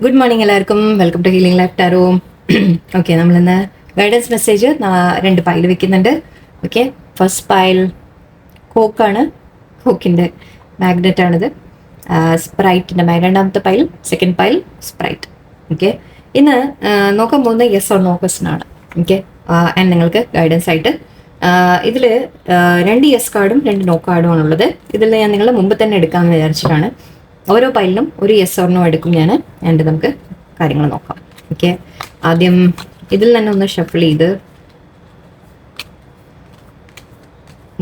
Good morning എല്ലാവർക്കും. Welcome to healing life tarot. Okay, നമ്മളിന്ന് guidance message 2 pile വെക്കുന്നുണ്ട്. Okay, first pile കോക്കാണ്, കോക്കിൻ്റെ മാഗ്നറ്റാണിത്. സ്പ്രൈറ്റിൻ്റെ രണ്ടാമത്തെ pile, second pile sprite. Okay, ഇന്ന് നോക്കാൻ പോകുന്നത് യെസ് ഓർ നോ ക്വസ്റ്റൻ ആണ്. ഓക്കെ, ആൻഡ് നിങ്ങൾക്ക് ഗൈഡൻസ് ആയിട്ട് ഇതിൽ 2 യെസ് കാർഡും 2 നോ കാർഡും ആണുള്ളത്. ഇതിൽ ഞാൻ നിങ്ങളെ മുമ്പ് തന്നെ എടുക്കാമെന്ന് വിചാരിച്ചിട്ടാണ്. ഓരോ പൈലിനും ഒരു യെസ് ഓർ നോ എടുക്കും ഞാൻ. ആൻഡ് നമുക്ക് കാര്യങ്ങൾ നോക്കാം. ഓക്കെ, ആദ്യം ഇതിൽ തന്നെ ഒന്ന് ഷഫിൾ ചെയ്ത്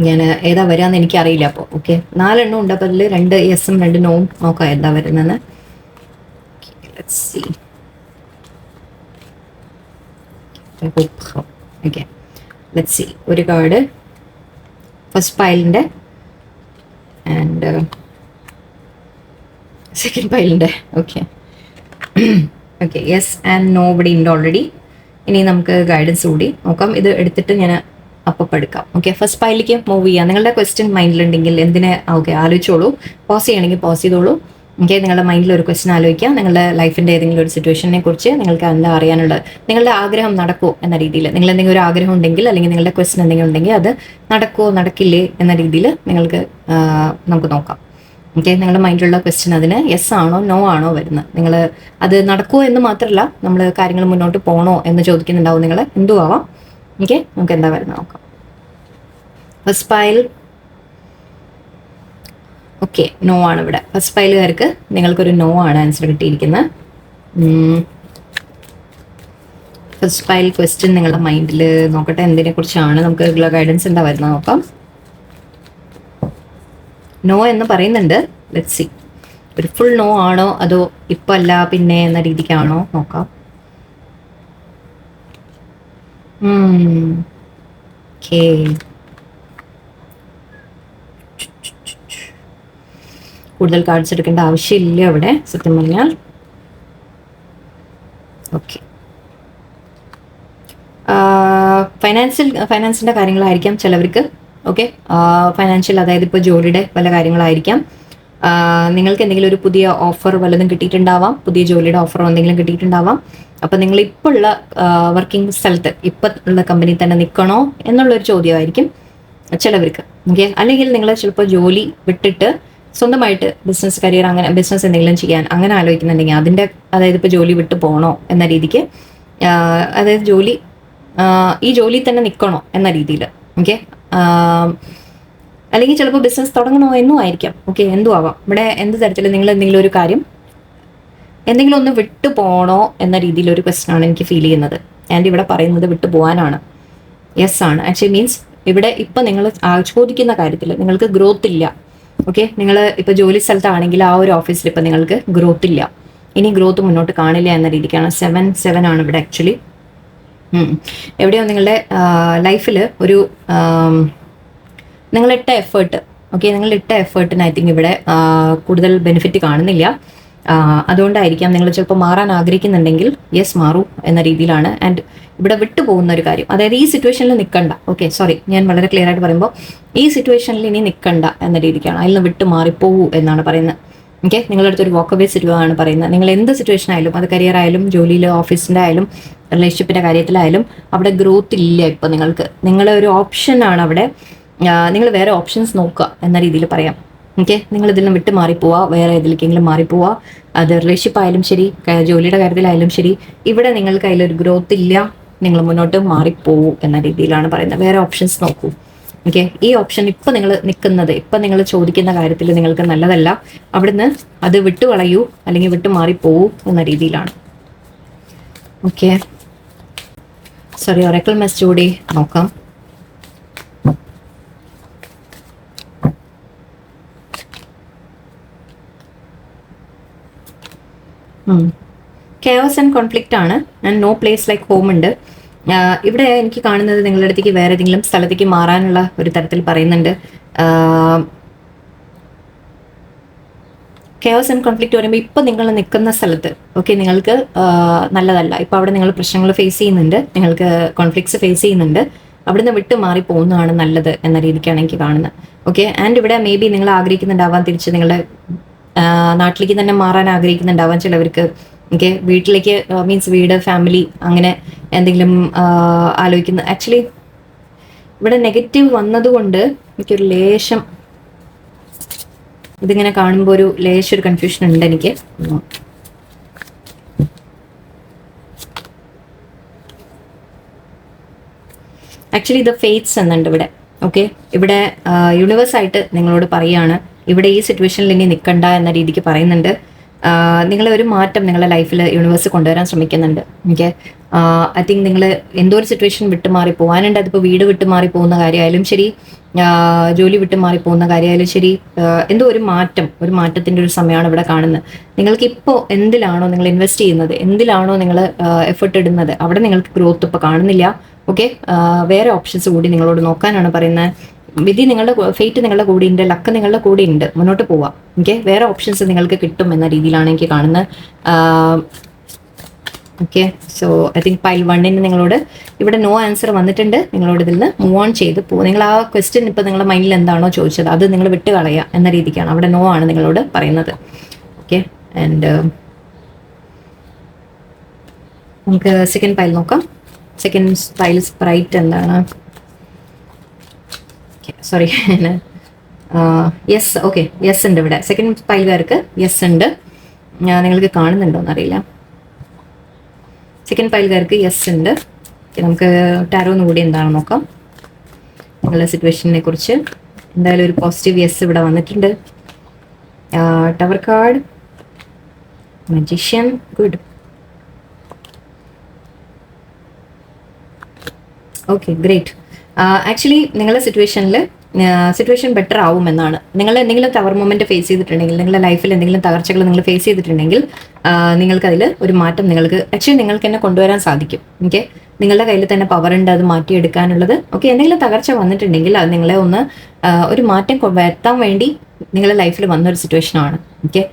ഞാൻ ഏതാ വരാന്ന് എനിക്കറിയില്ല. അപ്പോൾ ഓക്കെ, 4 എണ്ണം ഉണ്ട്. അപ്പോൾ അതിൽ 2 യെസും 2 നോവും നോക്കാം എന്താ വരുന്നതെന്ന്. Okay, let's see. ഒരു കാർഡ് ഫസ്റ്റ് പൈലിൻ്റെ ആൻഡ് സെക്കൻഡ് പൈലിൻ്റെ. Okay okay, yes and no ഇവിടെ ഉണ്ട് ഓൾറെഡി. ഇനി നമുക്ക് ഗൈഡൻസ് കൂടി നോക്കാം. ഇത് എടുത്തിട്ട് ഞാൻ അപ്പം എടുക്കാം. ഓക്കെ, ഫസ്റ്റ് പൈലിലേക്ക് മൂവ് ചെയ്യാം. നിങ്ങളുടെ ക്വസ്റ്റ്യൻ മൈൻഡിലുണ്ടെങ്കിൽ എന്തിനെ ഓക്കെ ആലോചിച്ചോളൂ. പോസ് ചെയ്യണമെങ്കിൽ പോസ് ചെയ്തോളൂ. ഓക്കെ, നിങ്ങളുടെ മൈൻഡിൽ ഒരു ക്വസ്റ്റ്യൻ ആലോചിക്കാം. നിങ്ങളുടെ ലൈഫിൻ്റെ ഏതെങ്കിലും ഒരു സിറ്റുവേഷനെ കുറിച്ച് നിങ്ങൾക്ക് എന്താ അറിയാനുള്ളത്, നിങ്ങളുടെ ആഗ്രഹം നടക്കുമോ എന്ന രീതിയിൽ. നിങ്ങൾ എന്തെങ്കിലും ഒരു ആഗ്രഹം ഉണ്ടെങ്കിൽ അല്ലെങ്കിൽ നിങ്ങളുടെ ക്വസ്റ്റ്യൻ എന്തെങ്കിലും ഉണ്ടെങ്കിൽ അത് നടക്കുമോ നടക്കില്ലേ എന്ന രീതിയിൽ നിങ്ങൾക്ക് നമുക്ക് നോക്കാം. ഓക്കെ, നിങ്ങളുടെ മൈൻഡിലുള്ള ക്വസ്റ്റ്യൻ അതിന് യെസ് ആണോ നോ ആണോ വരുന്നത്. നിങ്ങൾ അത് നടക്കുമോ എന്ന് മാത്രമല്ല, നമ്മൾ കാര്യങ്ങൾ മുന്നോട്ട് പോകണോ എന്ന് ചോദിക്കുന്നുണ്ടാവും നിങ്ങൾ. എന്തു ആവാം. ഓക്കെ, നമുക്ക് എന്താ വരുന്നത് നോക്കാം. ഫസ്റ്റ് പൈൽ ഓക്കെ, നോ ആണ് ഇവിടെ. ഫസ്റ്റ് പൈലുകാർക്ക് നിങ്ങൾക്കൊരു നോ ആണ് ആൻസർ കിട്ടിയിരിക്കുന്നത്. ഫസ്റ്റ് പൈൽ ക്വസ്റ്റ്യൻ നിങ്ങളുടെ മൈൻഡിൽ നോക്കട്ടെ എന്തിനെ കുറിച്ചാണ്. നമുക്ക് ഗൈഡൻസ് എന്താ വരുന്നത് നോക്കാം. നോ എന്ന് പറയുന്നുണ്ട്. ലെറ്റ്സ് സീ, ഒരു ഫുൾ നോ ആണോ അതോ ഇപ്പം അല്ല പിന്നെ എന്ന രീതിക്കാണോ നോക്കാം. ഓക്കേ, കൂടുതൽ കാർഡ്സ് എടുക്കേണ്ട ആവശ്യമില്ല അവിടെ സത്യം പറഞ്ഞാൽ. ഓക്കെ, ഫൈനാൻസിൻ്റെ കാര്യങ്ങളായിരിക്കാം ചിലവർക്ക്. ഓക്കെ, ഫൈനാൻഷ്യൽ, അതായത് ഇപ്പോൾ ജോലിയുടെ പല കാര്യങ്ങളായിരിക്കാം. നിങ്ങൾക്ക് എന്തെങ്കിലും ഒരു പുതിയ ഓഫർ വല്ലതും കിട്ടിയിട്ടുണ്ടാവാം. പുതിയ ജോലിയുടെ ഓഫറോ എന്തെങ്കിലും കിട്ടിയിട്ടുണ്ടാവാം. അപ്പം നിങ്ങൾ ഇപ്പോൾ ഉള്ള വർക്കിംഗ് സ്ഥലത്ത് ഇപ്പം ഉള്ള കമ്പനി തന്നെ നിൽക്കണോ എന്നുള്ളൊരു ചോദ്യമായിരിക്കും ചിലവർക്ക്. ഓക്കെ, അല്ലെങ്കിൽ നിങ്ങൾ ചിലപ്പോൾ ജോലി വിട്ടിട്ട് സ്വന്തമായിട്ട് ബിസിനസ് കരിയർ, അങ്ങനെ ബിസിനസ് എന്തെങ്കിലും ചെയ്യാൻ അങ്ങനെ ആലോചിക്കുന്നുണ്ടെങ്കിൽ അതിൻ്റെ, അതായത് ഇപ്പോൾ ജോലി വിട്ട് പോകണോ എന്ന രീതിക്ക്, അതായത് ജോലി ഈ ജോലി തന്നെ നിൽക്കണോ എന്ന രീതിയിൽ. ഓക്കെ, അല്ലെങ്കിൽ ചിലപ്പോൾ ബിസിനസ് തുടങ്ങണോ എന്നും ആയിരിക്കാം. ഓക്കെ, എന്തും ആവാം. ഇവിടെ എന്ത് തരത്തിൽ നിങ്ങൾ എന്തെങ്കിലും ഒരു കാര്യം എന്തെങ്കിലും ഒന്ന് വിട്ടു പോകണോ എന്ന രീതിയിലൊരു ക്വസ്റ്റൻ ആണ് എനിക്ക് ഫീൽ ചെയ്യുന്നത്. ആൻഡ് ഇവിടെ പറയുന്നത് വിട്ടു പോകാനാണ്. യെസ് ആണ്. ആക്ച്വലി മീൻസ് ഇവിടെ ഇപ്പം നിങ്ങൾ ചോദിക്കുന്ന കാര്യത്തിൽ നിങ്ങൾക്ക് ഗ്രോത്ത് ഇല്ല. ഓക്കെ, നിങ്ങൾ ഇപ്പോൾ ജോലി സ്ഥലത്താണെങ്കിൽ ആ ഒരു ഓഫീസിൽ ഇപ്പം നിങ്ങൾക്ക് ഗ്രോത്ത് ഇല്ല. ഇനി ഗ്രോത്ത് മുന്നോട്ട് കാണില്ല എന്ന രീതിക്കാണ്. 7 ആണ് ഇവിടെ ആക്ച്വലി. എവിടെയോ നിങ്ങളുടെ ലൈഫിൽ ഒരു നിങ്ങളിട്ട എഫേർട്ട്, ഓക്കെ, നിങ്ങളിട്ട എഫേർട്ടിന് ഐ തിങ്ക് ഇവിടെ കൂടുതൽ ബെനിഫിറ്റ് കാണുന്നില്ല. അതുകൊണ്ടായിരിക്കാം നിങ്ങൾ ചിലപ്പോൾ മാറാൻ ആഗ്രഹിക്കുന്നുണ്ടെങ്കിൽ യെസ് മാറൂ എന്ന രീതിയിലാണ്. ആൻഡ് ഇവിടെ വിട്ടു പോകുന്ന ഒരു കാര്യം, അതായത് ഈ സിറ്റുവേഷനിൽ നിൽക്കണ്ട. ഓക്കെ, സോറി, ഞാൻ വളരെ ക്ലിയർ ആയിട്ട് പറയുമ്പോൾ ഈ സിറ്റുവേഷനിൽ ഇനി നിൽക്കണ്ട എന്ന രീതിക്കാണ്. അതിൽ നിന്ന് വിട്ട് മാറിപ്പോകൂ എന്നാണ് പറയുന്നത്. ഓക്കെ, നിങ്ങളുടെ അടുത്തൊരു വാക്കവേ സിറ്റുവാണ് പറയുന്നത്. നിങ്ങൾ എന്ത് സിറ്റുവേഷൻ ആയാലും, അത് കരിയർ ആയാലും ജോലിയിൽ ഓഫീസിൻ്റെ ആയാലും റിലേഷൻഷിപ്പിൻ്റെ കാര്യത്തിലായാലും അവിടെ ഗ്രോത്ത് ഇല്ല. ഇപ്പോൾ നിങ്ങൾക്ക് നിങ്ങളെ ഒരു ഓപ്ഷനാണ് അവിടെ. നിങ്ങൾ വേറെ ഓപ്ഷൻസ് നോക്കുക എന്ന രീതിയിൽ പറയാം. ഓക്കെ, നിങ്ങൾ ഇതിൽ നിന്ന് വിട്ട് മാറിപ്പോവുക, വേറെ ഏതിലേക്കെങ്കിലും മാറിപ്പോവുക. അത് റിലേഷൻഷിപ്പ് ആയാലും ശരി, ജോലിയുടെ കാര്യത്തിലായാലും ശരി, ഇവിടെ നിങ്ങൾക്ക് അതിലൊരു ഗ്രോത്ത് ഇല്ല, നിങ്ങൾ മുന്നോട്ട് മാറിപ്പോവൂ എന്ന രീതിയിലാണ് പറയുന്നത്. വേറെ ഓപ്ഷൻസ് നോക്കൂ. ഓക്കെ, ഈ ഓപ്ഷൻ ഇപ്പം നിങ്ങൾ നിൽക്കുന്നത്, ഇപ്പം നിങ്ങൾ ചോദിക്കുന്ന കാര്യത്തിൽ നിങ്ങൾക്ക് നല്ലതല്ല. അവിടുന്ന് അത് വിട്ടു കളയൂ അല്ലെങ്കിൽ വിട്ടു മാറിപ്പോവൂ എന്ന രീതിയിലാണ്. ഓക്കെ, സോറി, ഒറക്കിൾ മെസ്സേജ് കൂടി നോക്കാം. കെയോസ് ആൻഡ് കോൺഫ്ലിക്റ്റ് ആണ്. And no place like home ഉണ്ട്. ഇവിടെ എനിക്ക് കാണുന്നത് നിങ്ങളുടെ അടുത്തേക്ക് വേറെ ഏതെങ്കിലും സ്ഥലത്തേക്ക് മാറാനുള്ള ഒരു തരത്തിൽ പറയുന്നുണ്ട്. കെയോസ് ആൻഡ് കോൺഫ്ലിക്റ്റ് പറയുമ്പോൾ ഇപ്പം നിങ്ങൾ നിൽക്കുന്ന സ്ഥലത്ത് ഓക്കെ നിങ്ങൾക്ക് നല്ലതല്ല. ഇപ്പം അവിടെ നിങ്ങൾ പ്രശ്നങ്ങൾ ഫേസ് ചെയ്യുന്നുണ്ട്, നിങ്ങൾക്ക് കോൺഫ്ലിക്ട്സ് ഫേസ് ചെയ്യുന്നുണ്ട്. അവിടുന്ന് വിട്ട് മാറി പോകുന്നതാണ് നല്ലത് എന്ന രീതിക്കാണ് എനിക്ക് കാണുന്നത്. ഓക്കെ, ആൻഡ് ഇവിടെ മേ ബി നിങ്ങൾ ആഗ്രഹിക്കുന്നുണ്ടാവാൻ തിരിച്ച് നിങ്ങളുടെ നാട്ടിലേക്ക് തന്നെ മാറാൻ ആഗ്രഹിക്കുന്നുണ്ടാവാൻ ചിലവർക്ക്. ഓക്കെ, വീട്ടിലേക്ക് മീൻസ് വീട്, ഫാമിലി, അങ്ങനെ എന്തെങ്കിലും ആലോചിക്കുന്ന. ആക്ച്വലി ഇവിടെ നെഗറ്റീവ് വന്നതുകൊണ്ട് എനിക്കൊരു ലേശം ഇതിങ്ങനെ കാണുമ്പോൾ ഒരു ലേശം ഒരു കൺഫ്യൂഷൻ ഉണ്ട് എനിക്ക്. ആക്ച്വലി ഇത് ഫെയ്റ്റ്സ് എന്നുണ്ട് ഇവിടെ. ഓക്കെ, ഇവിടെ യൂണിവേഴ്സായിട്ട് നിങ്ങളോട് പറയുകയാണ്, ഇവിടെ ഈ സിറ്റുവേഷനിൽ ഇനി നിൽക്കണ്ട എന്ന രീതിക്ക് പറയുന്നുണ്ട്. നിങ്ങളെ ഒരു മാറ്റം നിങ്ങളുടെ ലൈഫിൽ യൂണിവേഴ്സ് കൊണ്ടുവരാൻ ശ്രമിക്കുന്നുണ്ട്. ഓക്കെ, ഐ തിങ്ക് നിങ്ങൾ എന്തോ ഒരു സിറ്റുവേഷൻ വിട്ടുമാറി പോകാനുണ്ട്. അതിപ്പോൾ വീട് വിട്ടുമാറി പോകുന്ന കാര്യമായാലും ശരി, ജോലി വിട്ടുമാറി പോകുന്ന കാര്യമായാലും ശരി, എന്തോ ഒരു മാറ്റത്തിൻ്റെ ഒരു സമയമാണ് ഇവിടെ കാണുന്നത്. നിങ്ങൾക്ക് ഇപ്പോൾ എന്തിലാണോ നിങ്ങൾ ഇൻവെസ്റ്റ് ചെയ്യുന്നത്, എന്തിലാണോ നിങ്ങൾ എഫേർട്ട് ഇടുന്നത്, അവിടെ നിങ്ങൾക്ക് ഗ്രോത്ത് ഇപ്പോൾ കാണുന്നില്ല. ഓക്കെ, വേറെ ഓപ്ഷൻസ് കൂടി നിങ്ങളോട് നോക്കാനാണ് പറയുന്നത്. വിധി നിങ്ങളുടെ, ഫേറ്റ് നിങ്ങളുടെ കൂടെ ഉണ്ട്, ലക്ക് നിങ്ങളുടെ കൂടെ ഉണ്ട്, മുന്നോട്ട് പോവാം. ഓക്കെ, വേറെ ഓപ്ഷൻസ് നിങ്ങൾക്ക് കിട്ടും എന്ന രീതിയിലാണ് എനിക്ക് കാണുന്നത്. Okay, so I think pile 1 നിങ്ങളോട് ഇവിടെ നോ ആൻസർ വന്നിട്ടുണ്ട്. നിങ്ങളോട് ഇതിൽ നിന്ന് മൂവ് ഓൺ ചെയ്ത് പോകും. നിങ്ങൾ ആ ക്വസ്റ്റ്യൻ ഇപ്പോൾ നിങ്ങളുടെ മൈൻഡിൽ എന്താണോ ചോദിച്ചത് അത് നിങ്ങൾ വിട്ട് കളയുക എന്ന രീതിക്കാണ് അവിടെ നോ ആണ് നിങ്ങളോട് പറയുന്നത്. ഓക്കെ, ആൻഡ് നമുക്ക് സെക്കൻഡ് പൈൽ നോക്കാം. സെക്കൻഡ് പൈൽ സ്പ്രൈറ്റ് എന്താണ്? Sorry, yes. ഓക്കെ, യെസ് ഉണ്ട് ഇവിടെ. സെക്കൻഡ് പൈലുകാർക്ക് യെസ് ഉണ്ട്. നിങ്ങൾക്ക് കാണുന്നുണ്ടോ എന്നറിയില്ല. സെക്കൻഡ് പൈലുകാർക്ക് യെസ് ഉണ്ട്. നമുക്ക് ടാരോന്ന് കൂടി എന്താണെന്ന് നോക്കാം. നിങ്ങളുടെ സിറ്റുവേഷനെ കുറിച്ച് എന്തായാലും ഒരു പോസിറ്റീവ് യെസ് ഇവിടെ വന്നിട്ടുണ്ട്. Tower card, magician, good. Okay, great. Actually നിങ്ങളുടെ സിറ്റുവേഷൻ ബെറ്റർ ആവുമെന്നാണ്. നിങ്ങൾ എന്തെങ്കിലും ടവർ മൊമെന്റ് ഫേസ് ചെയ്തിട്ടുണ്ടെങ്കിൽ, നിങ്ങളുടെ ലൈഫിൽ എന്തെങ്കിലും തകർച്ചകൾ നിങ്ങൾ ഫേസ് ചെയ്തിട്ടുണ്ടെങ്കിൽ, നിങ്ങൾക്കതിൽ ഒരു മാറ്റം നിങ്ങൾക്ക് തന്നെ കൊണ്ടുവരാൻ സാധിക്കും. ഓക്കെ, നിങ്ങളുടെ കയ്യിൽ തന്നെ പവർ ഉണ്ട് അത് മാറ്റിയെടുക്കാനുള്ളത്. ഓക്കെ, എന്തെങ്കിലും തകർച്ച വന്നിട്ടുണ്ടെങ്കിൽ അത് നിങ്ങളെ ഒന്ന് ഒരു മാറ്റം വരുത്താൻ വേണ്ടി നിങ്ങളുടെ ലൈഫിൽ വന്നൊരു സിറ്റുവേഷനാണ്. ഓക്കെ,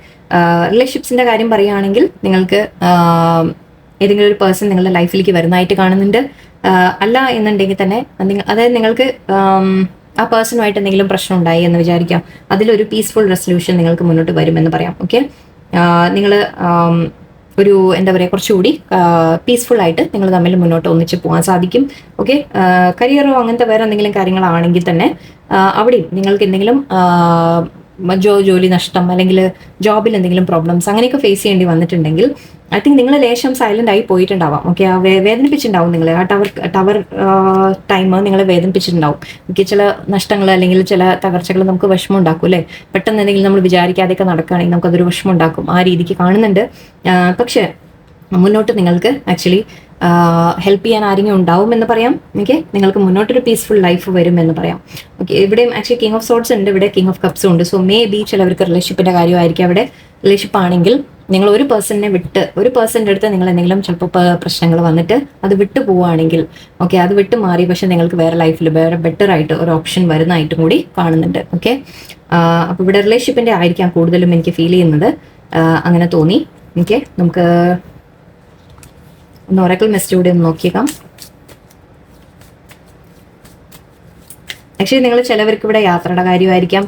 റിലേഷൻഷിപ്സിന്റെ കാര്യം പറയുകയാണെങ്കിൽ നിങ്ങൾക്ക് ഏതെങ്കിലും ഒരു പേഴ്സൺ നിങ്ങളുടെ ലൈഫിലേക്ക് വരുന്നതായിട്ട് കാണുന്നുണ്ട്. അല്ല എന്നുണ്ടെങ്കിൽ തന്നെ അതായത് നിങ്ങൾക്ക് ആ പേഴ്സണുമായിട്ട് എന്തെങ്കിലും പ്രശ്നം ഉണ്ടായി എന്ന് വിചാരിക്കാം, അതിലൊരു പീസ്ഫുൾ റെസൊല്യൂഷൻ നിങ്ങൾക്ക് മുന്നോട്ട് വരുമെന്ന് പറയാം. ഓക്കെ, നിങ്ങൾ ഒരു എന്താ പറയുക, കുറച്ചുകൂടി പീസ്ഫുൾ ആയിട്ട് നിങ്ങൾ തമ്മിൽ മുന്നോട്ട് ഒന്നിച്ച് പോകാൻ സാധിക്കും. ഓക്കെ, കരിയറോ അങ്ങനത്തെ വേറെ എന്തെങ്കിലും കാര്യങ്ങളാണെങ്കിൽ തന്നെ അവിടെയും നിങ്ങൾക്ക് എന്തെങ്കിലും ജോലി നഷ്ടം അല്ലെങ്കിൽ ജോബിൽ എന്തെങ്കിലും പ്രോബ്ലംസ് അങ്ങനെയൊക്കെ ഫേസ് ചെയ്യേണ്ടി വന്നിട്ടുണ്ടെങ്കിൽ ഐ തിങ്ക് നിങ്ങൾ ലേശം സൈലന്റ് ആയി പോയിട്ടുണ്ടാവാം. ഓക്കെ, വേദനിപ്പിച്ചിട്ടുണ്ടാവും നിങ്ങളെ. ആ ടവർ ടൈം നിങ്ങളെ വേദനിപ്പിച്ചിട്ടുണ്ടാവും. ഓക്കെ, ചില നഷ്ടങ്ങൾ അല്ലെങ്കിൽ ചില തകർച്ചകൾ നമുക്ക് വിഷമം ഉണ്ടാക്കും അല്ലേ. പെട്ടെന്ന് എന്തെങ്കിലും നമ്മൾ വിചാരിക്കാതെയൊക്കെ നടക്കുകയാണെങ്കിൽ നമുക്കതൊരു വിഷമം ഉണ്ടാക്കും. ആ രീതിക്ക് കാണുന്നുണ്ട്. പക്ഷേ മുന്നോട്ട് നിങ്ങൾക്ക് ആക്ച്വലി ഹെൽപ്പ് ചെയ്യാൻ ആരെങ്കിലും ഉണ്ടാവും എന്ന് പറയാം. ഓക്കെ, നിങ്ങൾക്ക് മുന്നോട്ടൊരു പീസ്ഫുൾ ലൈഫ് വരും എന്ന് പറയാം. ഓക്കെ, ഇവിടെയും ആക്ച്വലി കിങ് ഓഫ് സോർട്സ് ഉണ്ട്, ഇവിടെ കിങ് ഓഫ് കപ്സും ഉണ്ട്. സോ മേ ബി ചിലവർക്ക് റിലേഷൻഷിപ്പിന്റെ കാര്യമായിരിക്കും. അവിടെ റിലേഷൻഷിപ്പ് ആണെങ്കിൽ നിങ്ങൾ ഒരു പേഴ്സണിനെ വിട്ട്, ഒരു പേഴ്സണിൻ്റെ അടുത്ത് നിങ്ങൾ എന്തെങ്കിലും ചിലപ്പോൾ പ്രശ്നങ്ങൾ വന്നിട്ട് അത് വിട്ടു പോവുകയാണെങ്കിൽ, ഓക്കെ, അത് വിട്ട് മാറി പക്ഷെ നിങ്ങൾക്ക് വേറെ ലൈഫിൽ വേറെ ബെറ്റർ ആയിട്ട് ഒരു ഓപ്ഷൻ വരുന്നതായിട്ടും കൂടി കാണുന്നുണ്ട്. ഓക്കെ, അപ്പോൾ ഇവിടെ റിലേഷൻഷിപ്പിന്റെ ആയിരിക്കാം കൂടുതലും എനിക്ക് ഫീൽ ചെയ്യുന്നത്, അങ്ങനെ തോന്നി. ഓക്കെ, നമുക്ക് ഒന്ന് ഒറക്കിൾ മെസ്സേജ് കൂടി ഒന്ന് നോക്കിയേക്കാം. ആക്ച്വലി നിങ്ങൾ ചിലവർക്ക് ഇവിടെ യാത്രയുടെ കാര്യമായിരിക്കാം.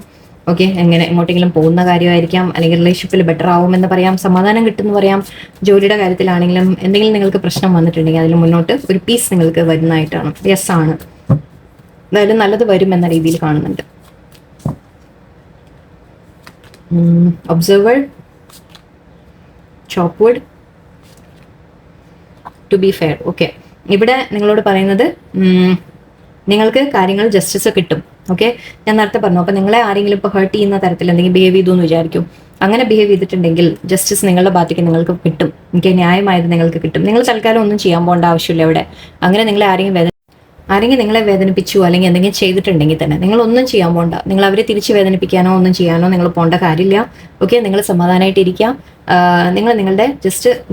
ഓക്കെ, എങ്ങോട്ടെങ്കിലും പോകുന്ന കാര്യമായിരിക്കാം, അല്ലെങ്കിൽ റിലേഷൻഷിപ്പിൽ ബെറ്റർ ആവുമെന്ന് പറയാം, സമാധാനം കിട്ടുമെന്ന് പറയാം. ജോലിയുടെ കാര്യത്തിലാണെങ്കിലും എന്തെങ്കിലും നിങ്ങൾക്ക് പ്രശ്നം വന്നിട്ടുണ്ടെങ്കിൽ അതിൽ മുന്നോട്ട് ഒരു പീസ് നിങ്ങൾക്ക് വരുന്നതായിട്ടാണ്. യെസ് ആണ്, എന്തായാലും നല്ലത് വരും എന്ന രീതിയിൽ കാണുന്നുണ്ട്. Observer, chop wood, to be fair. Okay, ഇവിടെ നിങ്ങളോട് പറയുന്നത് നിങ്ങൾക്ക് കാര്യങ്ങൾ ജസ്റ്റിസ് കിട്ടും. ഓക്കെ, ഞാൻ നേരത്തെ പറഞ്ഞു. അപ്പോൾ നിങ്ങളെ ആരെങ്കിലും ഇപ്പോൾ ഹേർട്ട് ചെയ്യുന്ന തരത്തിൽ എന്തെങ്കിലും ബിഹേവ് ചെയ്തു എന്ന് വിചാരിക്കും. അങ്ങനെ ബിഹേവ് ചെയ്തിട്ടുണ്ടെങ്കിൽ ജസ്റ്റിസ് നിങ്ങളുടെ ഭാഗത്തേക്ക് നിങ്ങൾക്ക് കിട്ടും. എനിക്ക് ന്യായമായത് നിങ്ങൾക്ക് കിട്ടും. നിങ്ങൾ തൽക്കാലം ഒന്നും ചെയ്യാൻ പോകേണ്ട ആവശ്യമില്ല ഇവിടെ. അങ്ങനെ നിങ്ങളെ ആരെങ്കിലും നിങ്ങളെ വേദനിപ്പിച്ചു അല്ലെങ്കിൽ എന്തെങ്കിലും ചെയ്തിട്ടുണ്ടെങ്കിൽ തന്നെ നിങ്ങളൊന്നും ചെയ്യാൻ പോകണ്ട. നിങ്ങൾ അവരെ തിരിച്ച് വേദനിപ്പിക്കാനോ ഒന്നും ചെയ്യാനോ നിങ്ങൾ പോകേണ്ട കാര്യമില്ല. ഓക്കെ, നിങ്ങൾ സമാധാനമായിട്ട് ഇരിക്കുക. നിങ്ങൾ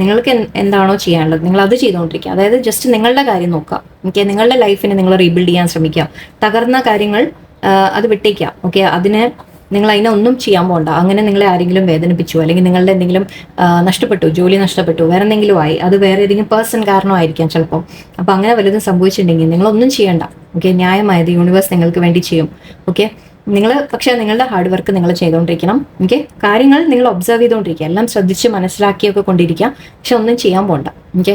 നിങ്ങൾക്ക് എന്താണോ ചെയ്യാനുള്ളത് നിങ്ങൾ അത് ചെയ്തുകൊണ്ടിരിക്കുക. അതായത് ജസ്റ്റ് നിങ്ങളുടെ കാര്യം നോക്കുക. ഓക്കെ, നിങ്ങളുടെ ലൈഫിനെ നിങ്ങൾ റീബിൽഡ് ചെയ്യാൻ ശ്രമിക്കുക. തകർന്ന കാര്യങ്ങൾ അത് വിട്ടേക്കുക. ഓക്കെ, നിങ്ങൾ അതിനെ ഒന്നും ചെയ്യാൻ പോകണ്ട. അങ്ങനെ നിങ്ങളെ ആരെങ്കിലും വേദനിപ്പിച്ചു അല്ലെങ്കിൽ നിങ്ങളുടെ എന്തെങ്കിലും നഷ്ടപ്പെട്ടു, ജോലി നഷ്ടപ്പെട്ടു, വേറെ എന്തെങ്കിലും ആയി, അത് വേറെ ഏതെങ്കിലും പേഴ്സൺ കാരണമായിരിക്കാം ചിലപ്പോൾ. അപ്പോൾ അങ്ങനെ വലുതും സംഭവിച്ചിട്ടുണ്ടെങ്കിൽ നിങ്ങളൊന്നും ചെയ്യണ്ട. ഓക്കെ, ന്യായമായത് യൂണിവേഴ്സ് നിങ്ങൾക്ക് വേണ്ടി ചെയ്യും. ഓക്കെ, നിങ്ങൾ പക്ഷേ നിങ്ങളുടെ ഹാർഡ് വർക്ക് നിങ്ങൾ ചെയ്തുകൊണ്ടിരിക്കണം. ഓക്കെ, കാര്യങ്ങൾ നിങ്ങൾ ഒബ്സർവ് ചെയ്തുകൊണ്ടിരിക്കുക, എല്ലാം ശ്രദ്ധിച്ച് മനസ്സിലാക്കിയൊക്കെ കൊണ്ടിരിക്കുക. പക്ഷെ ഒന്നും ചെയ്യാൻ പോകണ്ട. ഓക്കെ,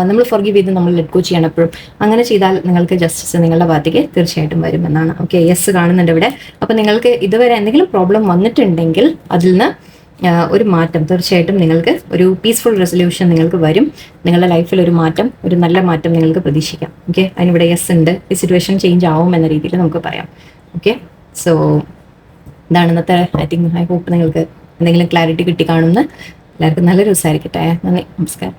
നമ്മൾ ഫോർഗീവ് ചെയ്ത് നമ്മൾ ലെറ്റ് ഗോ ചെയ്യണം എപ്പോഴും. അങ്ങനെ ചെയ്താൽ നിങ്ങൾക്ക് ജസ്റ്റിസ് നിങ്ങളുടെ ഭാഗത്തേക്ക് തീർച്ചയായിട്ടും വരുമെന്നാണ്. ഓക്കെ, യെസ് കാണുന്നുണ്ട് ഇവിടെ. അപ്പോൾ നിങ്ങൾക്ക് ഇതുവരെ എന്തെങ്കിലും പ്രോബ്ലം വന്നിട്ടുണ്ടെങ്കിൽ അതിൽ നിന്ന് ഒരു മാറ്റം തീർച്ചയായിട്ടും നിങ്ങൾക്ക് ഒരു പീസ്ഫുൾ റെസൊല്യൂഷൻ നിങ്ങൾക്ക് വരും. നിങ്ങളുടെ ലൈഫിൽ ഒരു മാറ്റം, ഒരു നല്ല മാറ്റം നിങ്ങൾക്ക് പ്രതീക്ഷിക്കാം. ഓക്കെ, അതിനിവിടെ യെസ് ഉണ്ട്. ഈ സിറ്റുവേഷൻ ചേഞ്ച് ആവും എന്ന രീതിയിൽ നമുക്ക് പറയാം. ഓക്കെ, സോ ഇതാണ് ഇന്നത്തെ ഐ ഹോപ്പ് നിങ്ങൾക്ക് എന്തെങ്കിലും ക്ലാരിറ്റി കിട്ടി കാണുമെന്ന്. എല്ലാവർക്കും നല്ലൊരു ദിവസമായിരിക്കട്ടെ. നന്ദി, നമസ്കാരം.